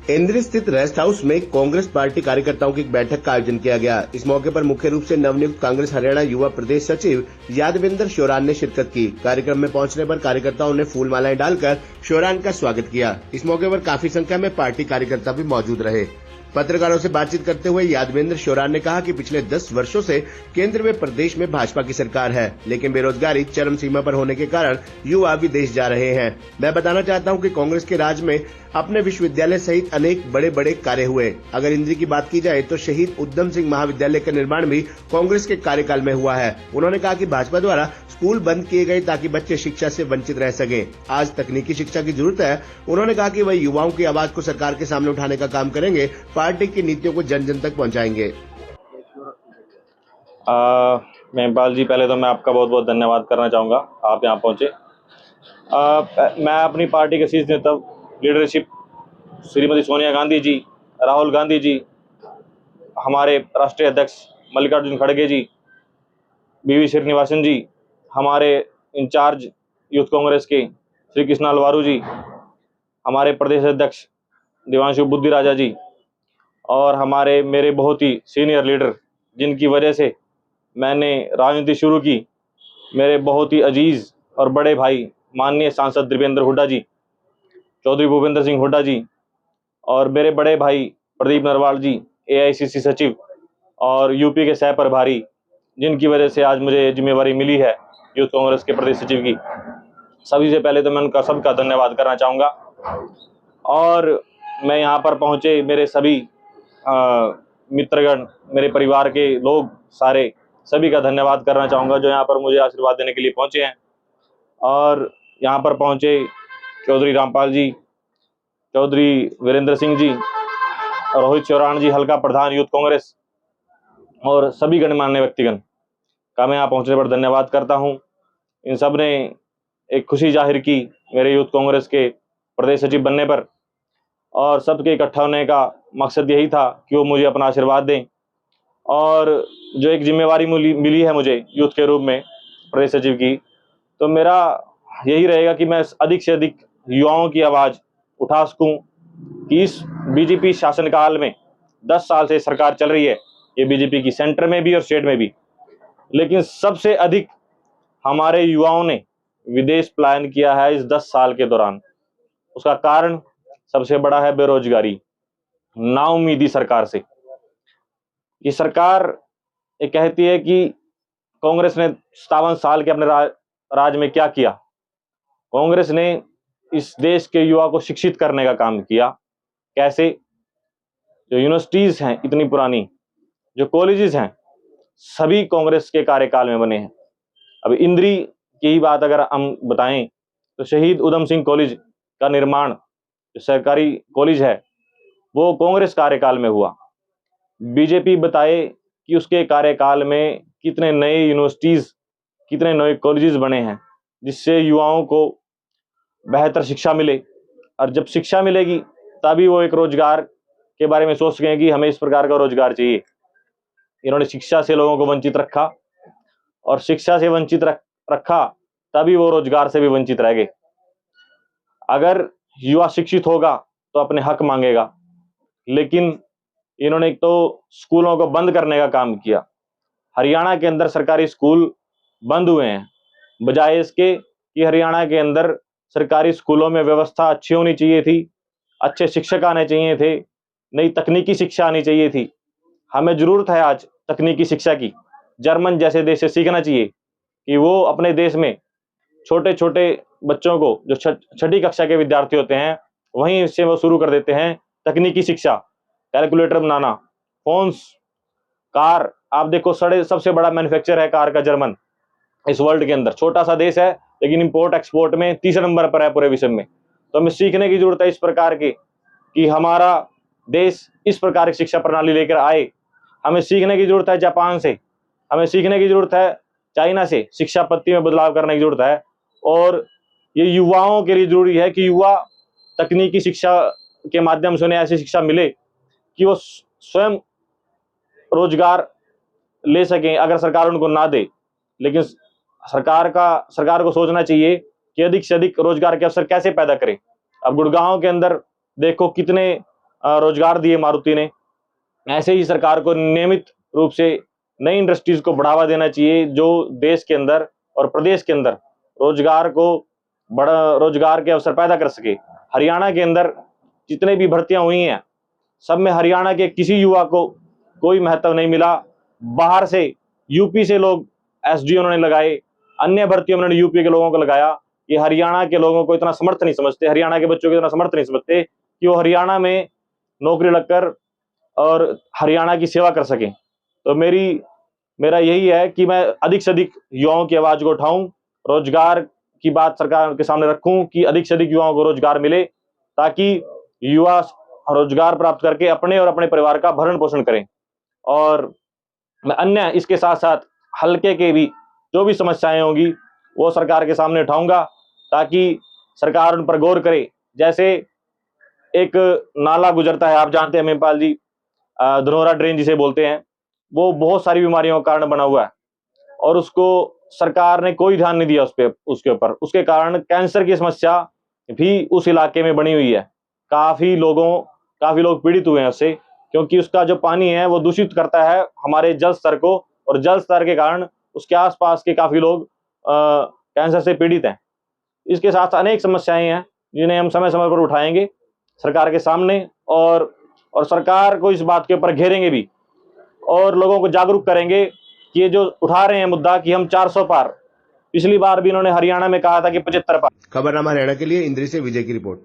इंदिरा स्थित rest house में Congress party कार्यकर्ताओं की एक बैठक का आयोजन किया गया। इस मौके पर मुख्य रूप से नवनियुक्त कांग्रेस हरियाणा युवा प्रदेश सचिव यादविंदर श्योरान ने शिरकत की। कार्यक्रम में पहुंचने पर कार्यकर्ताओं ने फूल मालाएं डालकर श्योरान का स्वागत किया। इस मौके पर काफी संख्या में पार्टी कार्यकर्ता भी मौजूद रहे। पत्रकारों से बातचीत करते हुए यादविंदर श्योरान ने कहा कि पिछले 10 वर्षों से केंद्र में प्रदेश में भाजपा की सरकार है, लेकिन बेरोजगारी चरम सीमा पर होने के कारण युवा विदेश जा रहे हैं। मैं बताना चाहता हूं कि कांग्रेस के राज में अपने विश्वविद्यालय सहित अनेक बड़े बड़े कार्य हुए। अगर इंदिरा की बात की जाए तो शहीद उधम सिंह महाविद्यालय का निर्माण भी कांग्रेस के कार्यकाल में हुआ है। उन्होंने कहा कि भाजपा द्वारा स्कूल बंद किए गए ताकि बच्चे शिक्षा से वंचित रह सकें। आज तकनीकी शिक्षा की जरूरत है। उन्होंने कहा कि वह युवाओं की आवाज को सरकार के सामने उठाने का काम करेंगे, पार्टी की नीतियों को जन जन तक पहुंचाएंगे। मेहपाल जी, पहले तो मैं आपका बहुत बहुत धन्यवाद करना चाहूँगा, आप यहाँ पहुँचे। मैं अपनी पार्टी के शीर्ष नेता लीडरशिप श्रीमती सोनिया गांधी जी, राहुल गांधी जी, हमारे राष्ट्रीय अध्यक्ष मल्लिकार्जुन खड़गे जी, बीवी श्रीनिवासन जी, हमारे इंचार्ज यूथ कांग्रेस के श्री कृष्णाल वारू जी, हमारे प्रदेश अध्यक्ष देवांशु बुद्धि राजा जी और हमारे मेरे बहुत ही सीनियर लीडर जिनकी वजह से मैंने राजनीति शुरू की, मेरे बहुत ही अजीज और बड़े भाई माननीय सांसद देवेंद्र हुड्डा जी, चौधरी भूपेंद्र सिंह हुड्डा जी और मेरे बड़े भाई प्रदीप नरवाल जी, एआईसीसी सचिव और यूपी के सह प्रभारी, जिनकी वजह से आज मुझे जिम्मेवारी मिली है यूथ कांग्रेस के प्रदेश सचिव की। सभी से पहले तो मैं उनका सबका धन्यवाद करना चाहूँगा। और मैं यहाँ पर पहुँचे मेरे सभी मित्रगण, मेरे परिवार के लोग सारे, सभी का धन्यवाद करना चाहूँगा जो यहाँ पर मुझे आशीर्वाद देने के लिए पहुँचे हैं। और यहाँ पर पहुँचे चौधरी रामपाल जी, चौधरी वीरेंद्र सिंह जी, रोहित चौरान जी, हल्का प्रधान यूथ कांग्रेस और सभी गणमान्य व्यक्तिगण का मैं यहाँ पहुँचने पर धन्यवाद करता हूँ। इन सब ने एक खुशी जाहिर की मेरे यूथ कांग्रेस के प्रदेश सचिव बनने पर और सबके इकट्ठा होने का मकसद यही था कि वो मुझे अपना आशीर्वाद दें। और जो एक जिम्मेवारी मिली है मुझे यूथ के रूप में प्रदेश सचिव की, तो मेरा यही रहेगा कि मैं अधिक से अधिक युवाओं की आवाज़ उठा सकूं कि इस बीजेपी शासनकाल में 10 साल से सरकार चल रही है, ये बीजेपी की सेंटर में भी और स्टेट में भी, लेकिन सबसे अधिक हमारे युवाओं ने विदेश पलायन किया है इस 10 साल के दौरान। उसका कारण सबसे बड़ा है बेरोजगारी, नाउम्मीदी सरकार से। ये सरकार ये कहती है कि कांग्रेस ने 57 साल के अपने राज में क्या किया। कांग्रेस ने इस देश के युवा को शिक्षित करने का काम किया। कैसे? जो यूनिवर्सिटीज हैं इतनी पुरानी, जो कॉलेजेस हैं, सभी कांग्रेस के कार्यकाल में बने हैं। अब इंद्री की ही बात अगर हम बताएं तो शहीद उधम सिंह कॉलेज का निर्माण, जो सरकारी कॉलेज है, वो कांग्रेस कार्यकाल में हुआ। बीजेपी बताए कि उसके कार्यकाल में कितने नए यूनिवर्सिटीज, कितने नए कॉलेजेस बने हैं जिससे युवाओं को बेहतर शिक्षा मिले। और जब शिक्षा मिलेगी तभी वो एक रोजगार के बारे में सोच सकें कि हमें इस प्रकार का रोजगार चाहिए। इन्होंने शिक्षा से लोगों को वंचित रखा और शिक्षा से वंचित रखा तभी वो रोजगार से भी वंचित रह गए। अगर युवा शिक्षित होगा तो अपने हक मांगेगा, लेकिन इन्होंने एक तो स्कूलों को बंद करने का काम किया। हरियाणा के अंदर सरकारी स्कूल बंद हुए हैं, बजाय इसके कि हरियाणा के अंदर सरकारी स्कूलों में व्यवस्था अच्छी होनी चाहिए थी, अच्छे शिक्षक आने चाहिए थे, नई तकनीकी शिक्षा आनी चाहिए थी। हमें जरूरत है आज तकनीकी शिक्षा की। जर्मन जैसे देश से सीखना चाहिए कि वो अपने देश में छोटे छोटे बच्चों को, जो छठी कक्षा के विद्यार्थी होते हैं, वहीं से वो शुरू कर देते हैं तकनीकी शिक्षा, कैलकुलेटर बनाना, फोन्स, कार। आप देखो, सबसे बड़ा मैन्युफैक्चर है कार का जर्मन इस वर्ल्ड के अंदर। छोटा सा देश है लेकिन इंपोर्ट एक्सपोर्ट में तीसरे नंबर पर है पूरे विश्व में। तो हमें सीखने की जरूरत है इस प्रकार की कि हमारा देश इस प्रकार की शिक्षा प्रणाली लेकर आए। हमें सीखने की जरूरत है जापान से, हमें सीखने की जरूरत है चाइना से, शिक्षा पद्धति में बदलाव करने की जरूरत है। और ये युवाओं के लिए जरूरी है कि युवा तकनीकी शिक्षा के माध्यम से उन्हें ऐसी शिक्षा मिले कि वो स्वयं रोजगार ले सकें, अगर सरकार उनको ना दे। लेकिन सरकार को सोचना चाहिए कि अधिक से अधिक रोजगार के अवसर कैसे पैदा करें। अब गुड़गांव के अंदर देखो कितने रोजगार दिए मारुति ने। ऐसे ही सरकार को नियमित रूप से नई इंडस्ट्रीज को बढ़ावा देना चाहिए जो देश के अंदर और प्रदेश के अंदर रोजगार के अवसर पैदा कर सके। हरियाणा के अंदर जितने भी भर्तियां हुई हैं सब में हरियाणा के किसी युवा को कोई महत्व नहीं मिला। बाहर से यूपी से लोग एसडी उन्होंने लगाए, अन्य भर्तियों में उन्होंने यूपी के लोगों को लगाया। ये हरियाणा के लोगों को इतना समर्थ नहीं समझते, हरियाणा के बच्चों को इतना समर्थ नहीं समझते कि वो हरियाणा में नौकरी लगकर और हरियाणा की सेवा कर सकें। तो मेरा यही है कि मैं अधिक से अधिक युवाओं की आवाज को उठाऊं, रोजगार की बात सरकार के सामने रखूं कि अधिक से अधिक युवाओं को रोजगार मिले, ताकि युवा रोजगार प्राप्त करके अपने और अपने परिवार का भरण पोषण करें। और मैं अन्य इसके साथ साथ हल्के के भी जो भी समस्याएं होंगी वो सरकार के सामने उठाऊंगा, ताकि सरकार उन पर गौर करे। जैसे एक नाला गुजरता है, आप जानते हैं महिपाल जी, धनोरा ड्रेन जिसे बोलते हैं, वो बहुत सारी बीमारियों का कारण बना हुआ है और उसको सरकार ने कोई ध्यान नहीं दिया उसके ऊपर। उसके कारण कैंसर की समस्या भी उस इलाके में बनी हुई है। काफी लोग पीड़ित हुए हैं उससे, क्योंकि उसका जो पानी है वो दूषित करता है हमारे जल स्तर को, और जल स्तर के कारण उसके आसपास के काफी लोग कैंसर से पीड़ित हैं। इसके साथ अनेक समस्याएं हैं जिन्हें हम समय समय पर उठाएंगे सरकार के सामने, और सरकार को इस बात के ऊपर घेरेंगे भी और लोगों को जागरूक करेंगे कि ये जो उठा रहे हैं मुद्दा कि हम 400 पार, पिछली बार भी इन्होंने हरियाणा में कहा था कि 75 पार। खबरनामा हरियाणा के लिए इंद्री से विजय की रिपोर्ट।